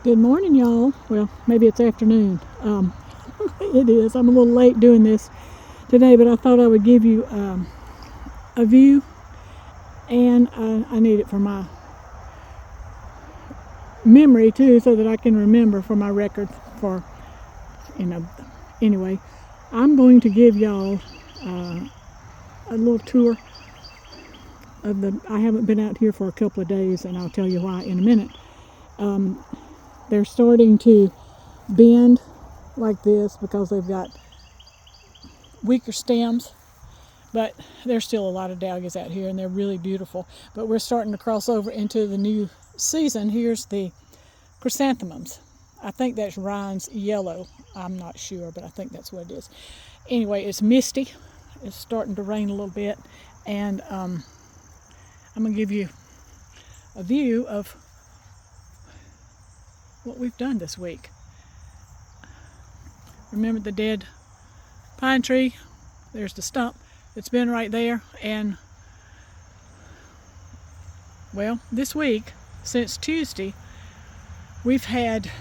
Good morning, y'all. Well, maybe it's afternoon. It is. I'm a little late doing this today, but I thought I would give you a view, and I need it for my memory too, so that I can remember for my record. For anyway, I'm going to give y'all a little tour of the. I haven't been out here for a couple of days, and I'll tell you why in a minute. They're starting to bend like this because they've got weaker stems, but there's still a lot of dahlias out here and they're really beautiful. But we're starting to cross over into the new season. Here's the chrysanthemums. I think that's Ryan's yellow. I'm not sure, but I think that's what it is. Anyway, it's misty. It's starting to rain a little bit, and I'm going to give you a view of what we've done this week. Remember the dead pine tree? There's the stump that's been right there. And well, this week, since Tuesday, we've had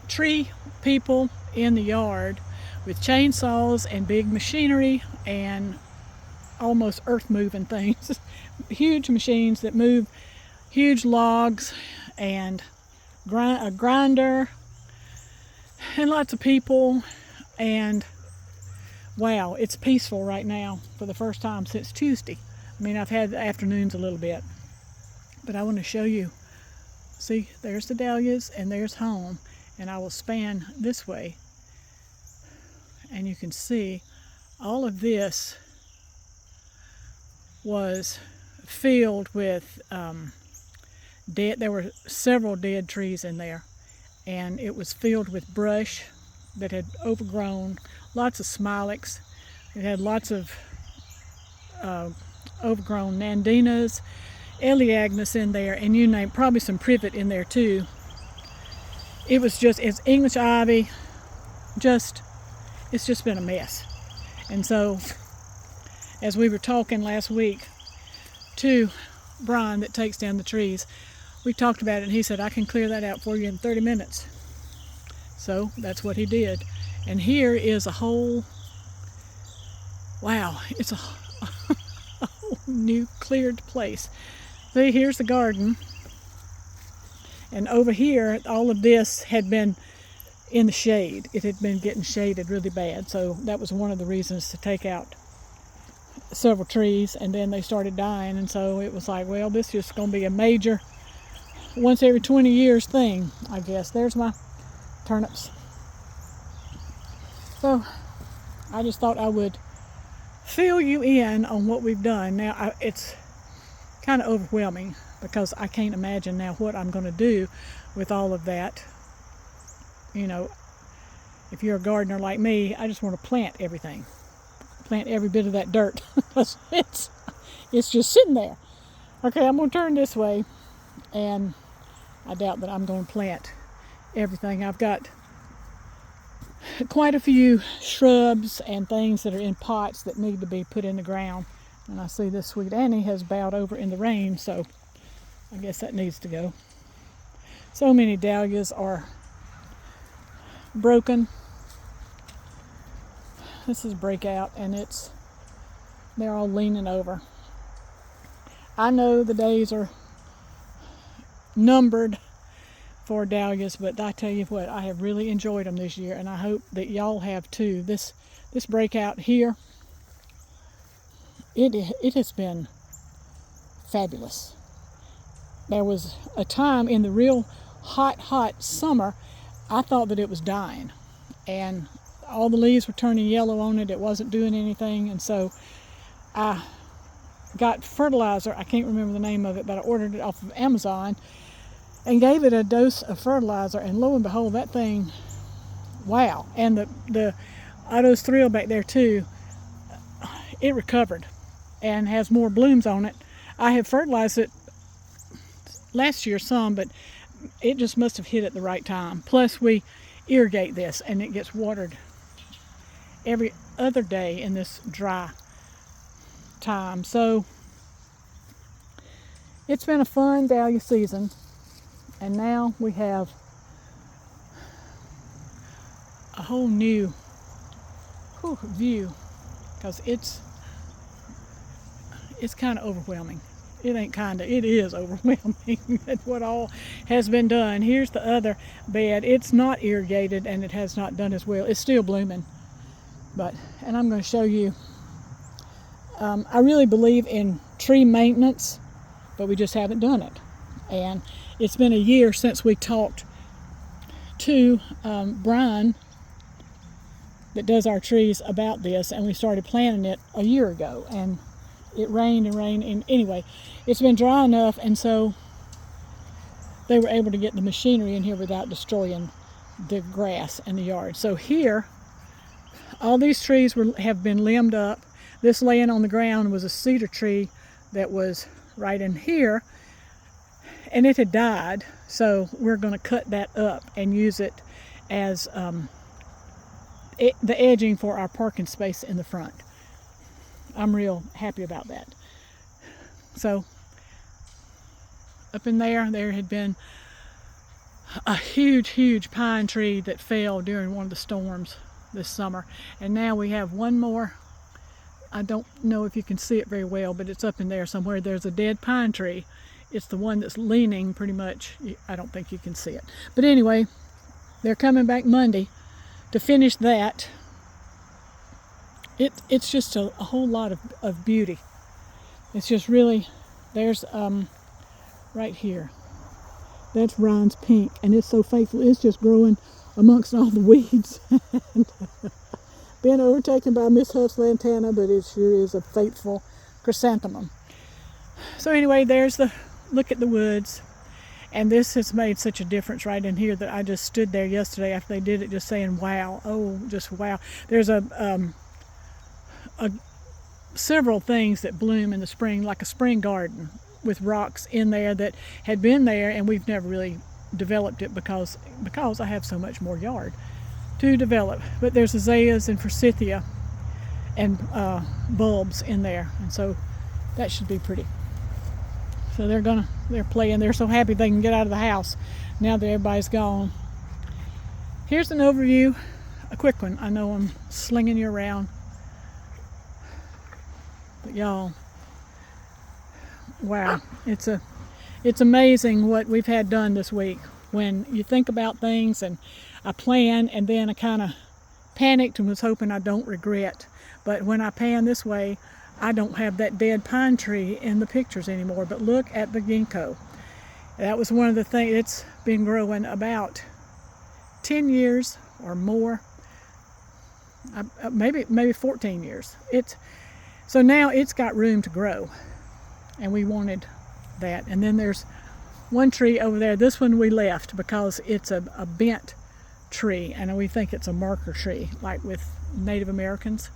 tree people in the yard with chainsaws and big machinery and almost earth moving things. Huge machines that move huge logs, and a grinder, and lots of people. And wow, it's peaceful right now for the first time since Tuesday. I mean, I've had the afternoons a little bit, but I want to show you. See, there's the dahlias and there's home, and I will span this way, and you can see all of this was filled with dead. There were several dead trees in there, and it was filled with brush that had overgrown, lots of smilax. It had lots of overgrown nandinas, elaeagnus in there, and you name, probably some privet in there too. It's English ivy. It's just been a mess. And so, as we were talking last week to Brian that takes down the trees, we talked about it, and he said, I can clear that out for you in 30 minutes. So that's what he did. And here is a whole, wow, it's a whole new cleared place. See, here's the garden. And over here, all of this had been in the shade. It had been getting shaded really bad. So that was one of the reasons to take out several trees, and then they started dying. And so it was like, well, this is going to be a major once every 20 years thing, I guess. There's my turnips. So I just thought I would fill you in on what we've done. Now, it's kind of overwhelming because I can't imagine now what I'm going to do with all of that. You know, if you're a gardener like me, I just want to plant everything. Plant every bit of that dirt. it's just sitting there. Okay, I'm going to turn this way, and I doubt that I'm going to plant everything. I've got quite a few shrubs and things that are in pots that need to be put in the ground. And I see this sweet Annie has bowed over in the rain, so I guess that needs to go. So many dahlias are broken. This is breakout, and they're all leaning over. I know the days are numbered for dahlias, but I tell you what, I have really enjoyed them this year, and I hope that y'all have too. This breakout here, it has been fabulous. There was a time in the real hot summer, I thought that it was dying, and all the leaves were turning yellow on it. It wasn't doing anything, and so I got fertilizer. I can't remember the name of it, but I ordered it off of Amazon and gave it a dose of fertilizer, and lo and behold, that thing, wow. And the Otto's Thrill back there too, it recovered and has more blooms on it. I have fertilized it last year some, but it just must have hit at the right time. Plus we irrigate this, and it gets watered every other day in this dry time. So it's been a fun dahlia season, And now we have a whole new view, because it's kind of overwhelming. It ain't kind of, it is overwhelming at what all has been done. Here's the other bed. It's not irrigated and it has not done as well. It's still blooming. And I'm going to show you, I really believe in tree maintenance, but we just haven't done it. And it's been a year since we talked to Brian that does our trees about this, and we started planting it a year ago, and it rained and rained, and anyway, it's been dry enough, and so they were able to get the machinery in here without destroying the grass in the yard. So here, all these trees have been limbed up. This laying on the ground was a cedar tree that was right in here, and it had died, so we're going to cut that up and use it as the edging for our parking space in the front. I'm real happy about that. So up in there had been a huge pine tree that fell during one of the storms this summer, and now we have one more. I don't know if you can see it very well, but it's up in there somewhere. There's a dead pine tree. It's the one that's leaning pretty much. I don't think you can see it, but anyway, they're coming back Monday to finish that. It's just a whole lot of beauty. It's just really, there's right here, that's Ryan's pink, and it's so faithful. It's just growing amongst all the weeds. Been overtaken by Miss Huff's lantana, but it sure is a faithful chrysanthemum. So anyway, there's the look at the woods. And this has made such a difference right in here that I just stood there yesterday after they did it, just saying, wow, oh, just wow. There's several things that bloom in the spring, like a spring garden with rocks in there that had been there, and we've never really developed it because I have so much more yard to develop. But there's azaleas and forsythia and bulbs in there, and so that should be pretty. So they're playing. They're so happy they can get out of the house now that everybody's gone. Here's an overview, a quick one. I know I'm slinging you around, but y'all, wow, it's amazing what we've had done this week. When you think about things, and I plan, and then I kind of panicked and was hoping I don't regret. But when I pan this way, I don't have that dead pine tree in the pictures anymore, but look at the ginkgo. That was one of the things. It's been growing about 10 years or more, maybe 14 years. So now it's got room to grow, and we wanted that. And then there's one tree over there. This one we left because it's a bent tree, and we think it's a marker tree, like with Native Americans.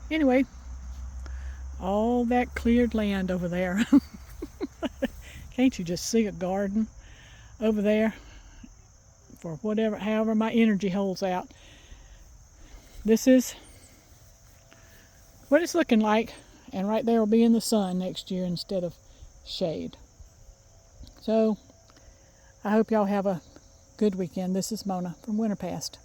Anyway, all that cleared land over there. Can't you just see a garden over there for however my energy holds out? This is what it's looking like, and right there will be in the sun next year instead of shade. So I hope y'all have a good weekend. This is Mona from Winterpast.